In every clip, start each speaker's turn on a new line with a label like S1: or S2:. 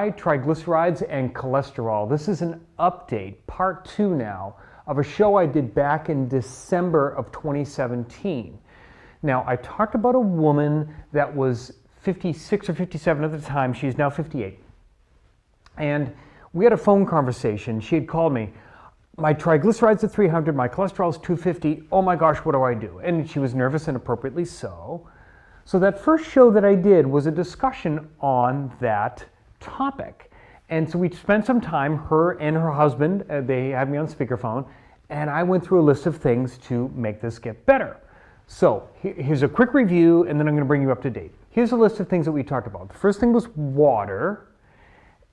S1: Hi, triglycerides and cholesterol. This is an update, part 2 now, of a show I did back in December of 2017. Now, I talked about a woman that was 56 or 57 at the time. She's now 58. And we had a phone conversation. She had called me. My triglycerides are 300, my cholesterol is 250. Oh my gosh, what do I do? And she was nervous, and appropriately so. So that first show that I did was a discussion on that topic. And so we spent some time, her and her husband, they had me on speakerphone, and I went through a list of things to make this get better. So here's a quick review, and then I'm going to bring you up to date. Here's a list of things that we talked about. The first thing was water,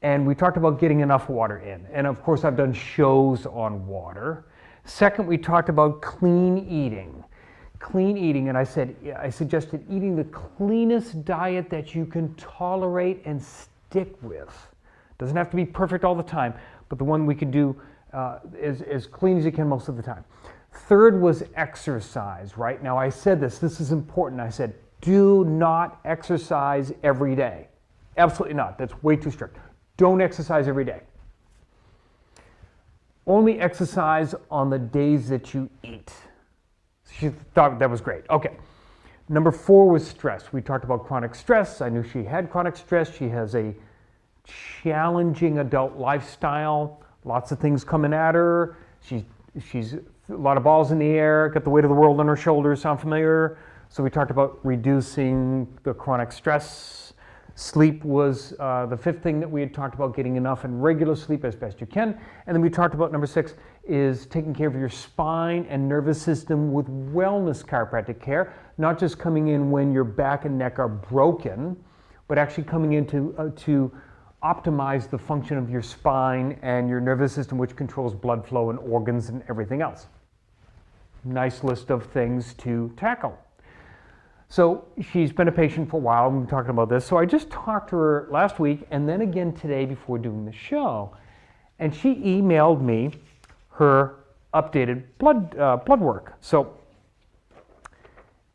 S1: and we talked about getting enough water in. And of course, I've done shows on water. Second, we talked about clean eating. Clean eating, and I suggested eating the cleanest diet that you can tolerate and stick with. Doesn't have to be perfect all the time, but the one we can do as clean as you can most of the time. Third was exercise, right? Now I said this is important. I said, do not exercise every day. Absolutely not. That's way too strict. Don't exercise every day. Only exercise on the days that you eat. She thought that was great. Okay. Number 4 was stress. We talked about chronic stress. I knew she had chronic stress. She has a challenging adult lifestyle. Lots of things coming at her. She's a lot of balls in the air, got the weight of the world on her shoulders. Sound familiar? So we talked about reducing the chronic stress. Sleep was the 5th thing that we had talked about, getting enough and regular sleep as best you can. And then we talked about number 6 is taking care of your spine and nervous system with wellness chiropractic care, not just coming in when your back and neck are broken, but actually coming in to optimize the function of your spine and your nervous system, which controls blood flow and organs and everything else. Nice list of things to tackle. So she's been a patient for a while. We've been talking about this. So I just talked to her last week and then again today before doing the show. And she emailed me her updated blood work. So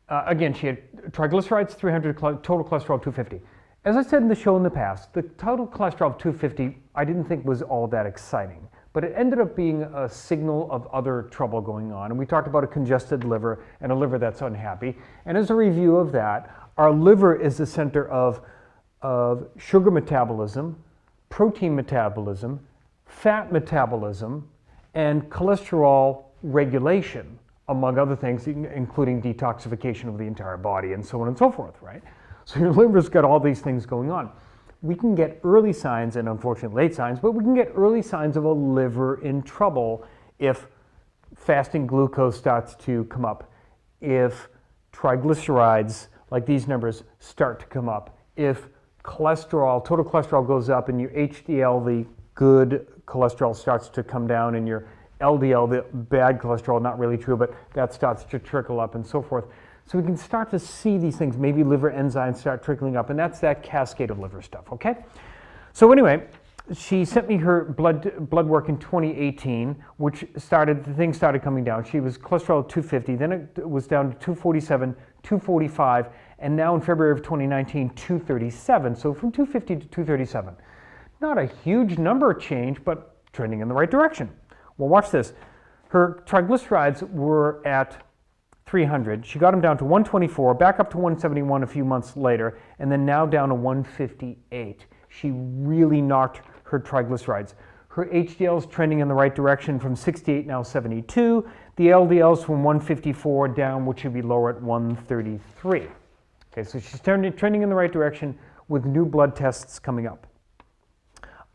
S1: again, she had triglycerides 300, total cholesterol 250. As I said in the show in the past, the total cholesterol of 250 I didn't think was all that exciting. But it ended up being a signal of other trouble going on. And we talked about a congested liver and a liver that's unhappy. And as a review of that, our liver is the center of sugar metabolism, protein metabolism, fat metabolism, and cholesterol regulation, among other things, including detoxification of the entire body and so on and so forth, right? So your liver's got all these things going on. We can get early signs, and unfortunately late signs, but we can get early signs of a liver in trouble if fasting glucose starts to come up, if triglycerides, like these numbers, start to come up, if cholesterol, total cholesterol goes up and your HDL, the good cholesterol, starts to come down, and your LDL, the bad cholesterol, not really true, but that starts to trickle up and so forth. So we can start to see these things, maybe liver enzymes start trickling up, and that's that cascade of liver stuff, okay? So anyway, she sent me her blood work in 2018, which the thing started coming down. She was cholesterol 250, then it was down to 247, 245, and now in February of 2019, 237. So from 250 to 237. Not a huge number change, but trending in the right direction. Well, watch this. Her triglycerides were at 300. She got them down to 124, back up to 171 a few months later, and then now down to 158. She really knocked her triglycerides. Her HDL is trending in the right direction from 68, now 72. The LDL's from 154 down, which should be lower at 133. Okay, so she's trending in the right direction with new blood tests coming up.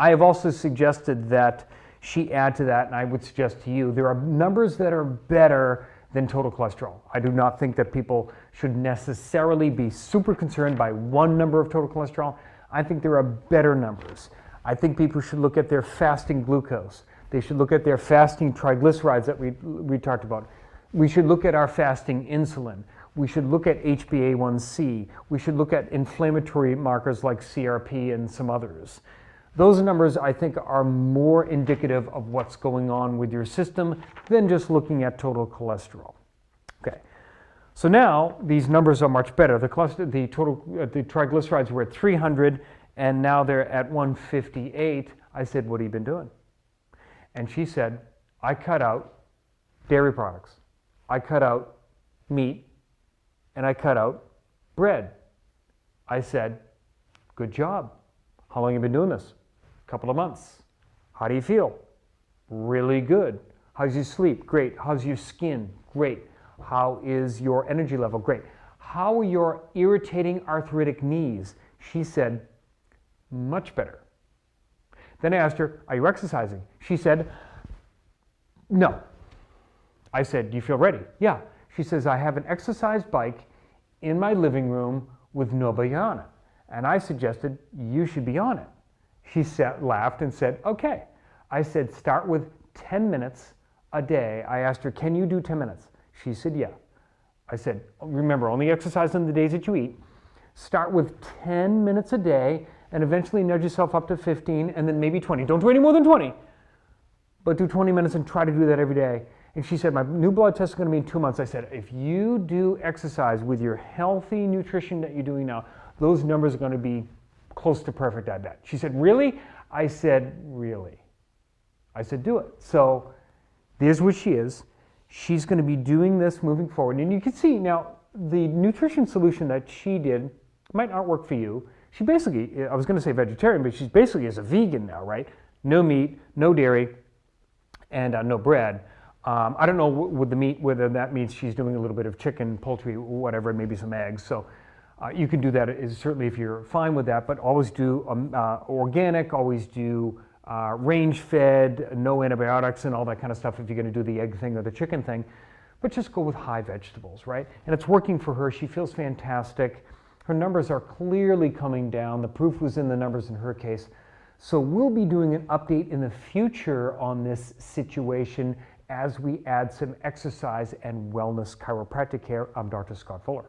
S1: I have also suggested that she add to that, and I would suggest to you, there are numbers that are better than total cholesterol. I do not think that people should necessarily be super concerned by one number of total cholesterol. I think there are better numbers. I think people should look at their fasting glucose. They should look at their fasting triglycerides that we talked about. We should look at our fasting insulin. We should look at HbA1c. We should look at inflammatory markers like CRP and some others. Those numbers, I think, are more indicative of what's going on with your system than just looking at total cholesterol. Okay, so now these numbers are much better. The triglycerides were at 300 and now they're at 158. I said, what have you been doing? And she said, I cut out dairy products, I cut out meat, and I cut out bread. I said, good job. How long have you been doing this? A couple of months. How do you feel? Really good. How's your sleep? Great. How's your skin? Great. How is your energy level? Great. How are your irritating arthritic knees? She said, much better. Then I asked her, are you exercising? She said, no. I said, do you feel ready? Yeah. She says, I have an exercise bike in my living room with nobody on it. And I suggested, you should be on it. She laughed and said, okay. I said, start with 10 minutes a day. I asked her, can you do 10 minutes? She said, yeah. I said, remember, only exercise on the days that you eat. Start with 10 minutes a day and eventually nudge yourself up to 15 and then maybe 20. Don't do any more than 20, but do 20 minutes and try to do that every day. And she said, my new blood test is going to be in 2 months. I said, if you do exercise with your healthy nutrition that you're doing now, those numbers are going to be close to perfect, I bet. She said, really? I said, really? I said, do it. So there's where she is. She's going to be doing this moving forward. And you can see now, the nutrition solution that she did might not work for you. She basically, I was going to say vegetarian, but she's basically is a vegan now, right? No meat, no dairy, and no bread. I don't know with the meat whether that means she's doing a little bit of chicken, poultry, whatever, maybe some eggs. So you can do that certainly if you're fine with that, but always do organic, always do range-fed, no antibiotics and all that kind of stuff if you're going to do the egg thing or the chicken thing. But just go with high vegetables, right? And it's working for her. She feels fantastic. Her numbers are clearly coming down. The proof was in the numbers in her case. So we'll be doing an update in the future on this situation as we add some exercise and wellness chiropractic care. I'm Dr. Scott Fuller.